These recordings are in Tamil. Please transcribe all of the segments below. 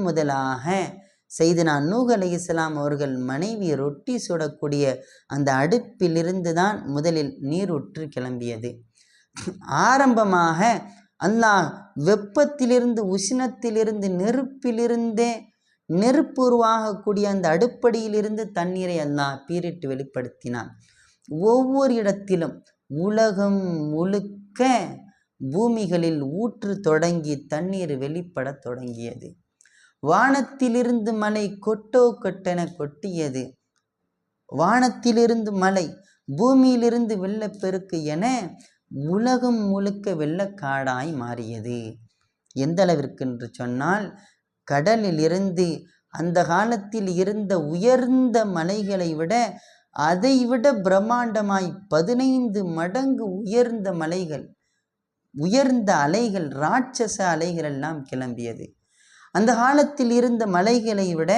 முதலாக செய்தனா நூஹ் அலைஹிஸ்ஸலாம் அவர்கள் மனைவி ரொட்டி சுடக்கூடிய அந்த அடுப்பிலிருந்து தான் முதலில் நீரூற்று கிளம்பியது. ஆரம்பமாக அல்லாஹ் வெப்பத்திலிருந்து, உஷ்ணத்திலிருந்து, நெருப்பிலிருந்தே நெருப்பு உருவாகக்கூடிய அந்த அடுப்படியிலிருந்து தண்ணீரை அல்லாஹ் பீரிட்டு வெளிப்படுத்தினான். ஒவ்வொரு இடத்திலும் உலகம் முழுக்க பூமிகளில் ஊற்று தொடங்கி தண்ணீர் வெளிப்பட தொடங்கியது. வானத்திலிருந்து மழை கொட்டென கொட்டியது. வானத்திலிருந்து மழை, பூமியிலிருந்து வெள்ளப்பெருக்கு என உலகம் முழுக்க வெள்ளக்காடாய் மாறியது. எந்த அளவிற்கு என்று சொன்னால், கடலில் இருந்து அந்த காலத்தில் இருந்த உயர்ந்த மலைகளை விட அதைவிட பிரம்மாண்டமாய் 15 மடங்கு உயர்ந்த மலைகள், உயர்ந்த அலைகள், ராட்சச அலைகள் எல்லாம் கிளம்பியது. அந்த காலத்தில் இருந்த மலைகளை விட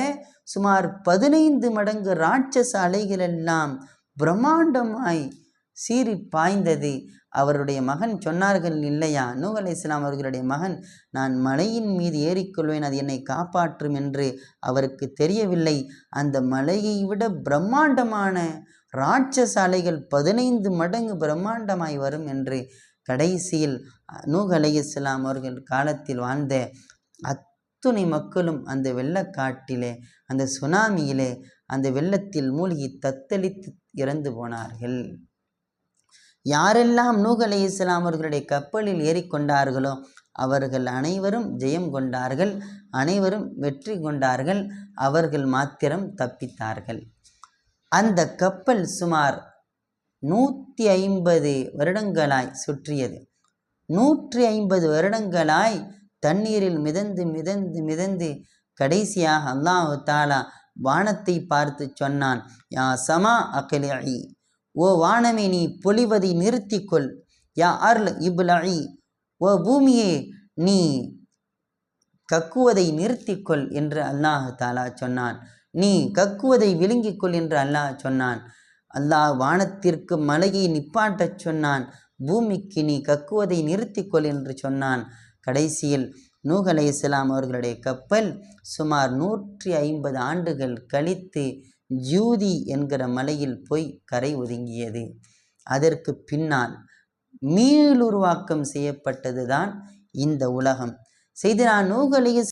சுமார் 15 மடங்கு ராட்சச அலைகள் எல்லாம் பிரம்மாண்டமாய் சீறி பாய்ந்தது. அவருடைய மகன் சொன்னார்கள் இல்லையா, நூஹ் அலைஹிஸ்ஸலாம் அவர்களுடைய மகன், நான் மலையின் மீது ஏறிக்கொள்வேன், அது என்னை காப்பாற்றும் என்று அவருக்கு தெரியவில்லை. அந்த மலையை விட பிரம்மாண்டமான ராட்சச அலைகள் 15 மடங்கு பிரம்மாண்டமாய் வரும் என்று கடைசியில் நூஹ் அலைஹிஸ்ஸலாம் அவர்கள் காலத்தில் வாழ்ந்த அத்துணை மக்களும் அந்த வெள்ளக்காட்டிலே, அந்த சுனாமியிலே, அந்த வெள்ளத்தில் மூழ்கி தத்தளித்து இறந்து போனார்கள். யாரெல்லாம் நூஹ் அலைஹிஸ்ஸலாம் அவர்களுடைய கப்பலில் ஏறிக்கொண்டார்களோ அவர்கள் அனைவரும் ஜெயம் கொண்டார்கள், அனைவரும் வெற்றி கொண்டார்கள். அவர்கள் மாத்திரம் தப்பித்தார்கள். அந்த கப்பல் சுமார் 150 வருடங்களாய் சுற்றியது. 150 வருடங்களாய் தண்ணீரில் மிதந்து மிதந்து மிதந்து கடைசியாக அல்லாஹ் தஆலா வானத்தை பார்த்து சொன்னான், யா சமா அக்லிஇ, ஓ வானமே நீ பொழிவதை நிறுத்திக்கொள். யா அர்ல் இப்லஇ, ஓ பூமியே நீ கக்குவதை நிறுத்திக்கொள் என்று அல்லாஹ் தஆலா சொன்னான். நீ கக்குவதை விழுங்கிக்கொள் என்று அல்லாஹ் சொன்னான். அல்லாஹ் வானத்திற்கு மலையை நிப்பாட்டச் சொன்னான், பூமிக்கு நீ கக்குவதை நிறுத்திக்கொள் என்று சொன்னான். கடைசியில் நூஹ் அலைஹிஸ்ஸலாம் அவர்களுடைய கப்பல் சுமார் 150 ஆண்டுகள் கழித்து ஜூதி என்கிற மலையில் போய் கரை ஒதுங்கியது. அதற்கு பின்னால் மீளுருவாக்கம் செய்யப்பட்டதுதான் இந்த உலகம். செய்தனா நூஹ் அலைஹிஸ்ஸலாம்